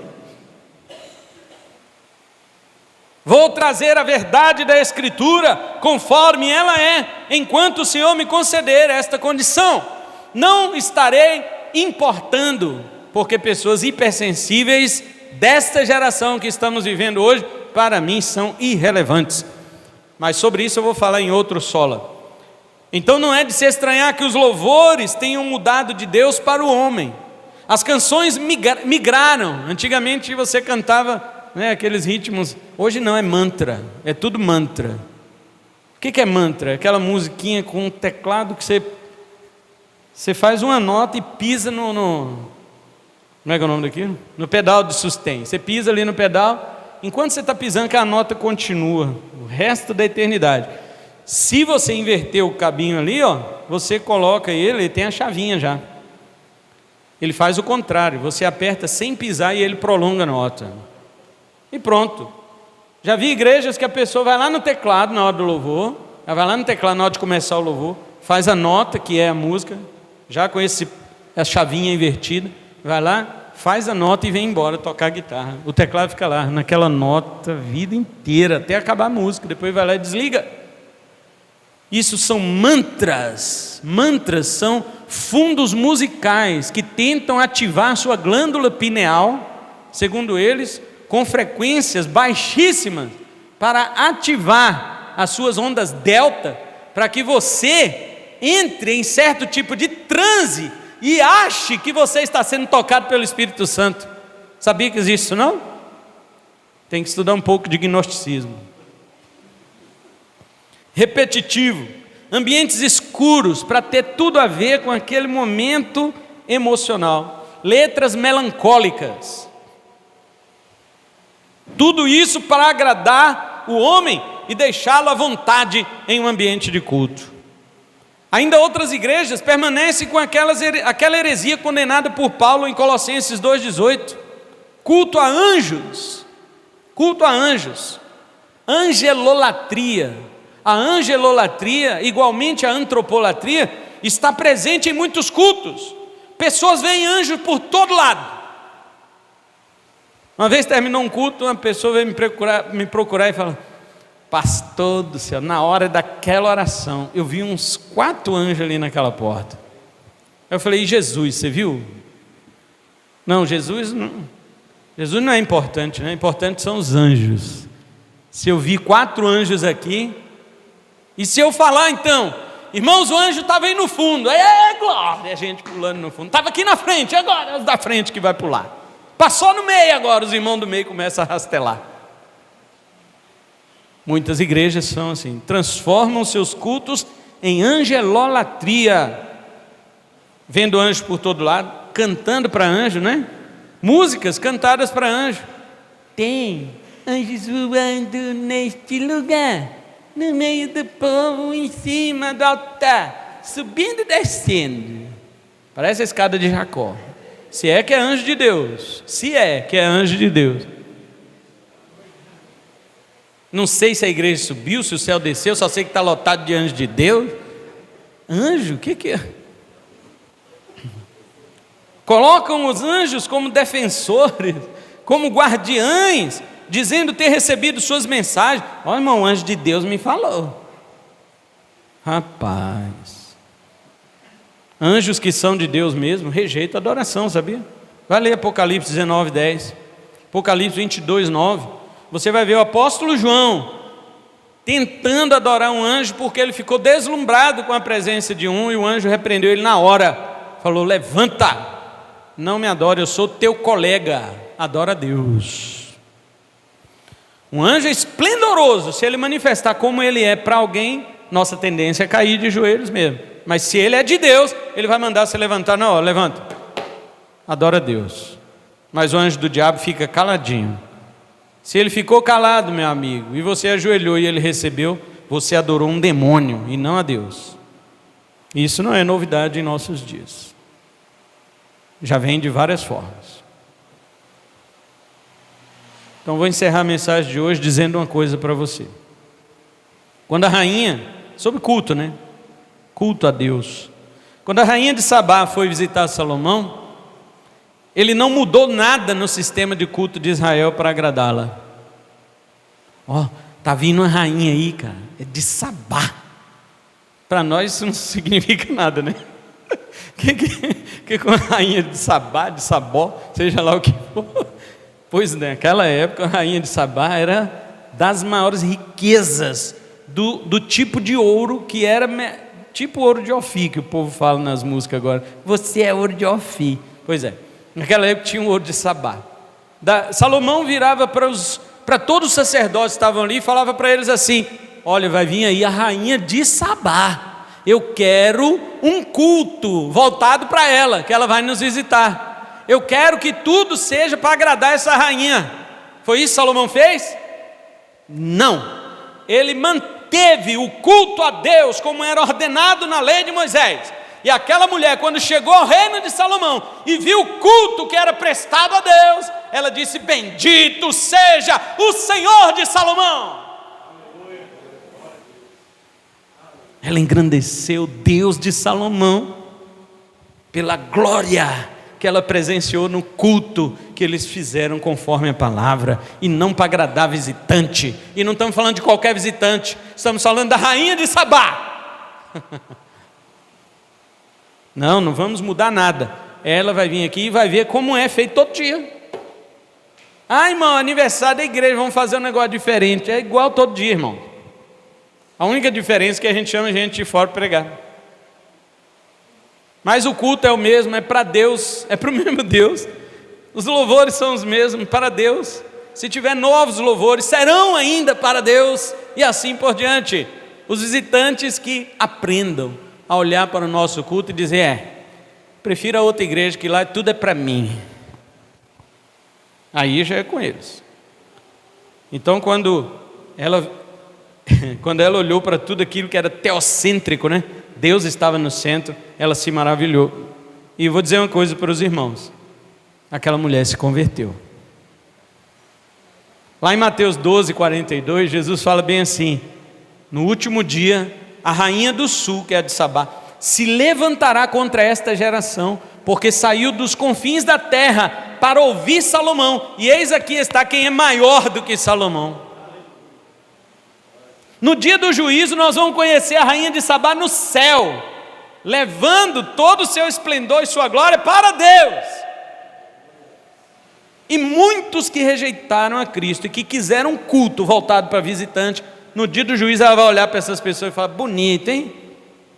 Vou trazer a verdade da Escritura conforme ela é, enquanto o Senhor me conceder esta condição. Não estarei importando, porque pessoas hipersensíveis desta geração que estamos vivendo hoje, para mim são irrelevantes. Mas sobre isso eu vou falar em outro sola. Então não é de se estranhar que os louvores tenham mudado de Deus para o homem. As canções migraram. Antigamente você cantava, aqueles ritmos. Hoje não, é mantra, é tudo mantra. O que é mantra? Aquela musiquinha com um teclado que você faz uma nota e pisa no como é que é o nome daquilo? No pedal de sustém. Você pisa ali no pedal, enquanto você está pisando que a nota continua o resto da eternidade. Se você inverter o cabinho ali, você coloca ele tem a chavinha já. Ele faz o contrário, você aperta sem pisar e ele prolonga a nota. E pronto. Já vi igrejas que a pessoa vai lá no teclado na hora do louvor, ela vai lá no teclado na hora de começar o louvor, faz a nota que é a música, já com a chavinha invertida, vai lá, faz a nota e vem embora tocar a guitarra. O teclado fica lá naquela nota a vida inteira, até acabar a música, depois vai lá e desliga. Isso são mantras. Mantras são fundos musicais que tentam ativar sua glândula pineal, segundo eles, com frequências baixíssimas, para ativar as suas ondas delta, para que você entre em certo tipo de transe e ache que você está sendo tocado pelo Espírito Santo. Sabia que existe isso, não? Tem que estudar um pouco de gnosticismo. Repetitivo, ambientes escuros para ter tudo a ver com aquele momento emocional, letras melancólicas, tudo isso para agradar o homem e deixá-lo à vontade em um ambiente de culto. Ainda outras igrejas permanecem com aquela heresia condenada por Paulo em Colossenses 2,18, culto a anjos, angelolatria. A angelolatria, igualmente a antropolatria, está presente em muitos cultos. Pessoas veem anjos por todo lado. Uma vez terminou um culto, uma pessoa veio me procurar e falou: pastor do céu, na hora daquela oração, eu vi uns 4 anjos ali naquela porta. Eu falei: e Jesus, você viu? Não, Jesus não é importante, né? Importante são os anjos. Se eu vi 4 anjos aqui, e se eu falar então, irmãos, o anjo estava aí no fundo, glória, a gente pulando no fundo, estava aqui na frente, agora é os da frente que vai pular, passou no meio agora, os irmãos do meio começam a rastelar. Muitas igrejas são assim, transformam seus cultos em angelolatria, vendo anjos por todo lado, cantando para anjo, né? Músicas cantadas para anjo. Tem anjos voando neste lugar, no meio do povo, em cima do altar, subindo e descendo. Parece a escada de Jacó. Se é que é anjo de Deus, se é que é anjo de Deus. Não sei se a igreja subiu, se o céu desceu, só sei que está lotado de anjos de Deus. Anjo? O que é? Colocam os anjos como defensores, como guardiães, dizendo ter recebido suas mensagens. Olha, irmão, o anjo de Deus me falou. Rapaz, anjos que são de Deus mesmo rejeitam a adoração, sabia? Vai ler Apocalipse 19:10, Apocalipse 22:9. Você vai ver o apóstolo João tentando adorar um anjo, porque ele ficou deslumbrado com a presença de um, e o anjo repreendeu ele na hora, falou: levanta, não me adore, eu sou teu colega, adora a Deus. Um anjo é esplendoroso, se ele manifestar como ele é para alguém, nossa tendência é cair de joelhos mesmo. Mas se ele é de Deus, ele vai mandar você levantar. Não, levanta, adora a Deus. Mas o anjo do diabo fica caladinho. Se ele ficou calado, meu amigo, e você ajoelhou e ele recebeu, você adorou um demônio e não a Deus. Isso não é novidade em nossos dias. Já vem de várias formas. Então vou encerrar a mensagem de hoje dizendo uma coisa para você. Quando a rainha, sobre culto, né? Culto a Deus. Quando a rainha de Sabá foi visitar Salomão, ele não mudou nada no sistema de culto de Israel para agradá-la. Tá vindo uma rainha aí, cara, é de Sabá. Para nós isso não significa nada, né? Que com a rainha de Sabá, de Sabó, seja lá o que for. Pois naquela época a rainha de Sabá era das maiores riquezas do tipo de ouro que era tipo ouro de Ofir, que o povo fala nas músicas agora. Você é ouro de Ofir. Pois é, naquela época tinha um ouro de Sabá. Salomão virava para todos os sacerdotes que estavam ali e falava para eles assim: olha, vai vir aí a rainha de Sabá, eu quero um culto voltado para ela, que ela vai nos visitar. Eu quero que tudo seja para agradar essa rainha. Foi isso que Salomão fez? Não. Ele manteve o culto a Deus como era ordenado na lei de Moisés. E aquela mulher, quando chegou ao reino de Salomão e viu o culto que era prestado a Deus, ela disse: bendito seja o Senhor de Salomão. Ela engrandeceu Deus de Salomão pela glória que ela presenciou no culto que eles fizeram conforme a palavra, e não para agradar visitante. E não estamos falando de qualquer visitante, estamos falando da rainha de Sabá. Não vamos mudar nada. Ela vai vir aqui e vai ver como é feito todo dia. Irmão, aniversário da igreja, vamos fazer um negócio diferente. É igual todo dia, irmão. A única diferença é que a gente chama gente de fora para pregar. Mas o culto é o mesmo, é para Deus, é para o mesmo Deus. Os louvores são os mesmos para Deus. Se tiver novos louvores, serão ainda para Deus, e assim por diante. Os visitantes que aprendam a olhar para o nosso culto e dizer: prefiro a outra igreja, que lá tudo é para mim. Aí já é com eles. Então quando ela olhou para tudo aquilo que era teocêntrico, né? Deus estava no centro, ela se maravilhou. E eu vou dizer uma coisa para os irmãos: aquela mulher se converteu. Lá em Mateus 12, 42, Jesus fala bem assim: no último dia, a rainha do sul, que é a de Sabá, se levantará contra esta geração, porque saiu dos confins da terra para ouvir Salomão, e eis aqui está quem é maior do que Salomão. No dia do juízo nós vamos conhecer a rainha de Sabá no céu, levando todo o seu esplendor e sua glória para Deus. E muitos que rejeitaram a Cristo e que quiseram um culto voltado para visitante, no dia do juízo ela vai olhar para essas pessoas e falar: bonito, hein?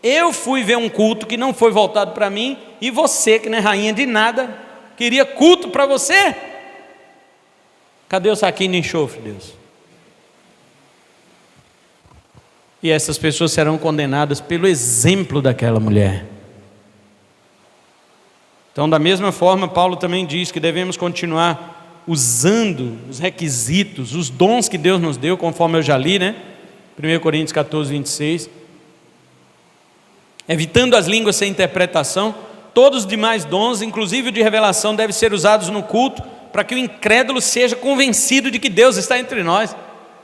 Eu fui ver um culto que não foi voltado para mim, e você, que não é rainha de nada, queria culto para você? Cadê o saquinho de enxofre, Deus? E essas pessoas serão condenadas pelo exemplo daquela mulher. Então, da mesma forma, Paulo também diz que devemos continuar usando os requisitos, os dons que Deus nos deu, conforme eu já li, né? 1 Coríntios 14, 26. Evitando as línguas sem interpretação, todos os demais dons, inclusive o de revelação, devem ser usados no culto, para que o incrédulo seja convencido de que Deus está entre nós.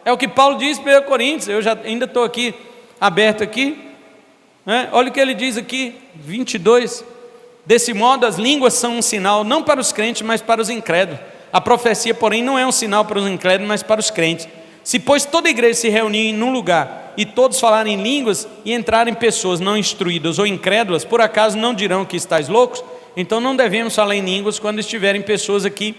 É o que Paulo diz em 1 Coríntios, eu já ainda estou aqui, aberto aqui, né? Olha o que ele diz aqui, 22, desse modo as línguas são um sinal, não para os crentes, mas para os incrédulos. A profecia, porém, não é um sinal para os incrédulos, mas para os crentes. Se, pois, toda a igreja se reunir em um lugar, e todos falarem línguas, e entrarem pessoas não instruídas ou incrédulas, por acaso não dirão que estáis loucos? Então não devemos falar em línguas quando estiverem pessoas aqui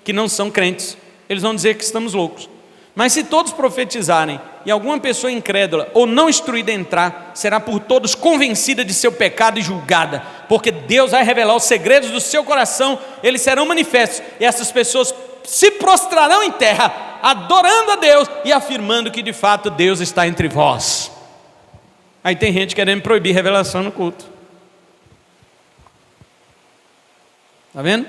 que não são crentes. Eles vão dizer que estamos loucos. Mas se todos profetizarem e alguma pessoa incrédula ou não instruída entrar, será por todos convencida de seu pecado e julgada, porque Deus vai revelar os segredos do seu coração, eles serão manifestos, e essas pessoas se prostrarão em terra, adorando a Deus e afirmando que de fato Deus está entre vós. Aí tem gente querendo proibir revelação no culto. Está vendo?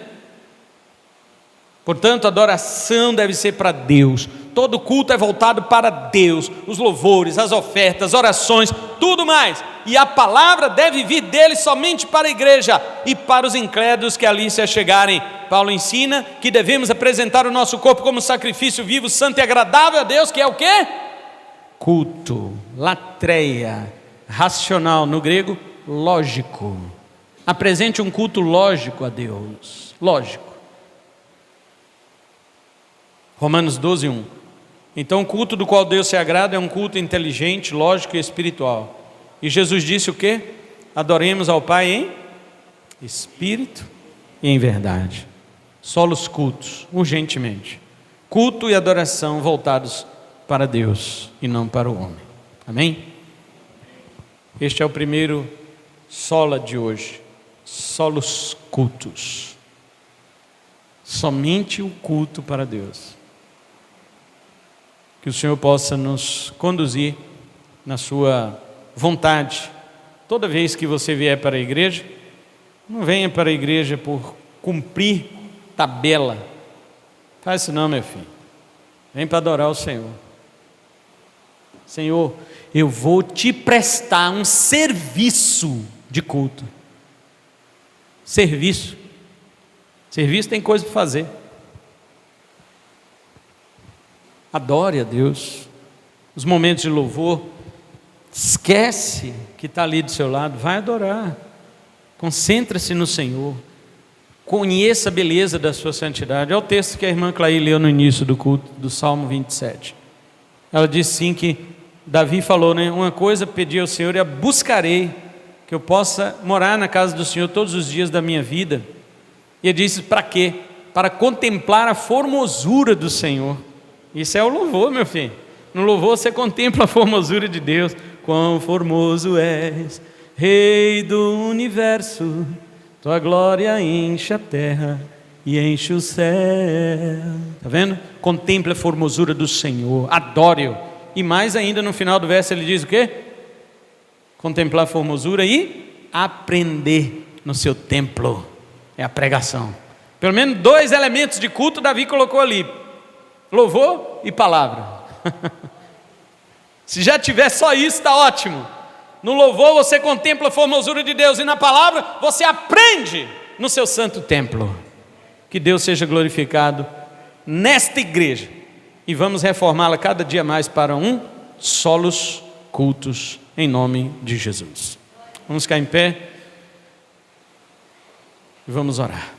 Portanto, a adoração deve ser para Deus. Todo culto é voltado para Deus. Os louvores, as ofertas, orações, tudo mais. E a palavra deve vir dele somente para a igreja e para os incrédulos que ali se achegarem. Paulo ensina que devemos apresentar o nosso corpo como sacrifício vivo, santo e agradável a Deus, que é o quê? Culto, latreia, racional, no grego, lógico. Apresente um culto lógico a Deus, lógico. Romanos 12, 1. Então o culto do qual Deus se agrada é um culto inteligente, lógico e espiritual. E Jesus disse o quê? Adoremos ao Pai em espírito e em verdade. Solos cultos, urgentemente. Culto e adoração voltados para Deus e não para o homem. Amém? Este é o primeiro sola de hoje. Solos cultos. Somente o culto para Deus. Que o Senhor possa nos conduzir na sua vontade. Toda vez que você vier para a igreja, não venha para a igreja por cumprir tabela. Faz isso não, meu filho. Vem para adorar o Senhor. Senhor, eu vou te prestar um serviço de culto. Serviço. Serviço tem coisa para fazer. Adore a Deus. Os momentos de louvor, esquece que está ali do seu lado, vai adorar. Concentra-se no Senhor. Conheça a beleza da sua santidade. É o texto que a irmã Clay leu no início do culto, do Salmo 27. Ela disse sim que Davi falou, né? Uma coisa pedi ao Senhor e a buscarei, que eu possa morar na casa do Senhor todos os dias da minha vida. E ele disse, para quê? Para contemplar a formosura do Senhor. Isso é o louvor, meu filho. No louvor você contempla a formosura de Deus. Quão formoso és, Rei do universo, tua glória enche a terra e enche o céu. Está vendo? Contemple a formosura do Senhor, adore-o. E mais ainda no final do verso ele diz o quê? Contemplar a formosura e aprender no seu templo. É a pregação. Pelo menos 2 elementos de culto Davi colocou ali: louvor e palavra. Se já tiver só isso, está ótimo. No louvor você contempla a formosura de Deus, e na palavra você aprende no seu santo templo. Que Deus seja glorificado nesta igreja, e vamos reformá-la cada dia mais para um solos cultos, em nome de Jesus. Vamos ficar em pé e vamos orar.